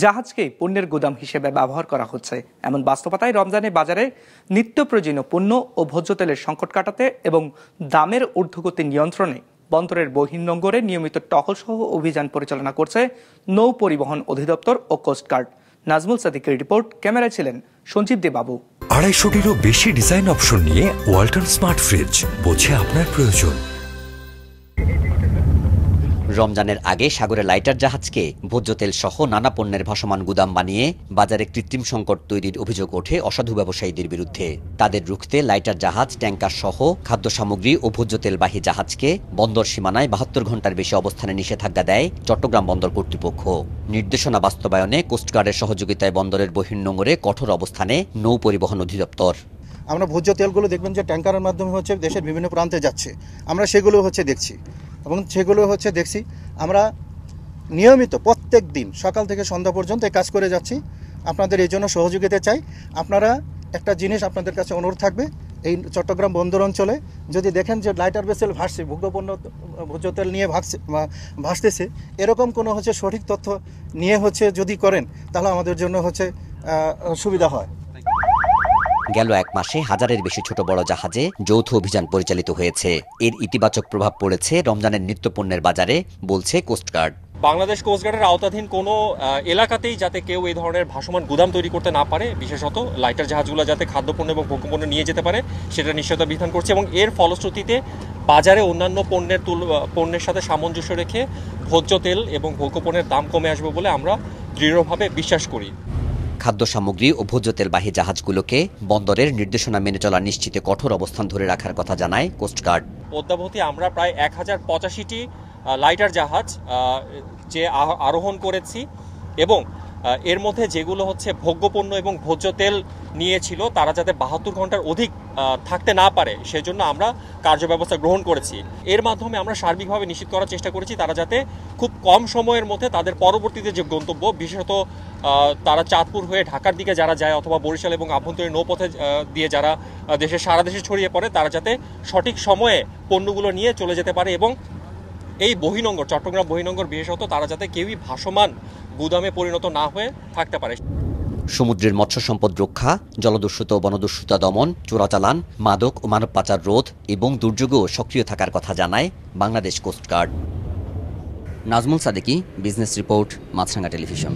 জাহাজকে পণ্যের গুদাম হিসেবে ব্যবহার করা হচ্ছে। এমন বাস্তবতায় রমজানে বাজারে নিত্য প্রয়োজনীয় পণ্য ও ভোজ্য তেলের সংকট কাটাতে এবং দামের ঊর্ধ্বগতি নিয়ন্ত্রণে বন্দরের বহির্নোঙরে নিয়মিত টহলসহ অভিযান পরিচালনা করছে নৌ পরিবহন অধিদপ্তর ও কোস্টগার্ড। নাজমুল সাদিকের রিপোর্ট, ক্যামেরায় ছিলেন সঞ্জীব দে বাবু। 250-টিরও বেশি ডিজাইন অপশন নিয়ে ওয়ালটন স্মার্ট ফ্রিজ, বোঝে আপনার প্রয়োজন। রমজানের আগে সাগরে লাইটার জাহাজকে ভোজ্য তেল সহ নানা পণ্যের ভাসমান গুদাম বানিয়ে বাজারে কৃত্রিম সংকট তৈরির অভিযোগ ওঠে অসাধু ব্যবসায়ীদের বিরুদ্ধে। তাদের রুখতে লাইটার জাহাজ, ট্যাঙ্কার সহ খাদ্য সামগ্রী ও ভোজ্য তেলবাহী জাহাজকে বন্দর সীমানায় 72 ঘণ্টার বেশি অবস্থানে নিষেধাজ্ঞা দেয় চট্টগ্রাম বন্দর কর্তৃপক্ষ। নির্দেশনা বাস্তবায়নে কোস্টগার্ডের সহযোগিতায় বন্দরের বহির্নোঙরে কঠোর অবস্থানে নৌ পরিবহন অধিদপ্তর। আমরা ভোজ্য তেলগুলো দেখবেন যে ট্যাঙ্কারের মাধ্যমে দেশের বিভিন্ন প্রান্তে যাচ্ছে, আমরা সেগুলো দেখছি এবং সেগুলো দেখছি। আমরা নিয়মিত প্রত্যেক দিন সকাল থেকে সন্ধ্যা পর্যন্ত এই কাজ করে যাচ্ছি। আপনাদের এই জন্য সহযোগিতা চাই। আপনারা একটা জিনিস আপনাদের কাছে অনুরোধ থাকবে, এই চট্টগ্রাম বন্দর অঞ্চলে যদি দেখেন যে লাইটার ভেসেল ভাসছে, ভোজ্য তেল নিয়ে ভাসতেছে, এরকম কোনো সঠিক তথ্য নিয়ে যদি করেন তাহলে আমাদের জন্য সুবিধা হয়। গেল এক মাসে হাজারের বেশি ছোট বড় জাহাজে যৌথ অভিযান পরিচালিত হয়েছে। এর ইতিবাচক প্রভাব পড়েছে রমজানের নিত্যপণ্যের বাজারে, বলছে কোস্টগার্ড। বাংলাদেশ কোস্টগার্ডের আওতাধীন কোনো এলাকাতেই যাতে কেউ এই ধরনের ভাসমান গুদাম তৈরি করতে না পারে, বিশেষত লাইটার জাহাজগুলো যাতে খাদ্যপণ্য এবং ভোগ্যপণ্য নিয়ে যেতে পারে, সেটা নিশ্চয়তা বিধান করছে এবং এর ফলশ্রুতিতে বাজারে অন্যান্য পণ্যের সাথে সামঞ্জস্য রেখে ভোজ্য তেল এবং ভোগ্যপণ্যের দাম কমে আসবে বলে আমরা দৃঢ়ভাবে বিশ্বাস করি। খাদ্য সামগ্রী ও ভোজ্য তেলবাহী জাহাজগুলোকে বন্দরের নির্দেশনা মেনে চলা নিশ্চিতে কঠোর অবস্থান ধরে রাখার কথা জানায় কোস্টগার্ড। অদ্যাবধি আমরা প্রায় 1085টি লাইটার জাহাজ যে আরোহণ করেছি এবং এর মধ্যে যেগুলো ভোগ্যপণ্য এবং ভোজ্য তেল নিয়েছিল তারা যাতে 72 ঘন্টার অধিক থাকতে না পারে সেজন্য আমরা কার্যব্যবস্থা গ্রহণ করেছি। এর মাধ্যমে আমরা সার্বিকভাবে নিশ্চিত করার চেষ্টা করেছি তারা যাতে খুব কম সময়ের মধ্যে তাদের পরবর্তীতে যে গন্তব্য, বিশেষত তারা চাঁদপুর হয়ে ঢাকার দিকে যারা যায় অথবা বরিশাল এবং আভ্যন্তরীণ নৌপথে দিয়ে যারা সারা দেশে ছড়িয়ে পড়ে, তারা যাতে সঠিক সময়ে পণ্যগুলো নিয়ে চলে যেতে পারে এবং এই বহির্নোঙর, চট্টগ্রাম বহির্নোঙর বিশেষত, তারা যাতে কেউই ভাসমান গুদামে পরিণত না হয়ে থাকতে পারে। সমুদ্রের মৎস্য সম্পদ রক্ষা, জলদস্যুতা ও বনদস্যুতা দমন, চোরাচালান, মাদক ও মানব পাচার রোধ এবং দুর্যোগেও সক্রিয় থাকার কথা জানায় Bangladesh coast guard. Nazmul Sadiki, business report, Maasranga television.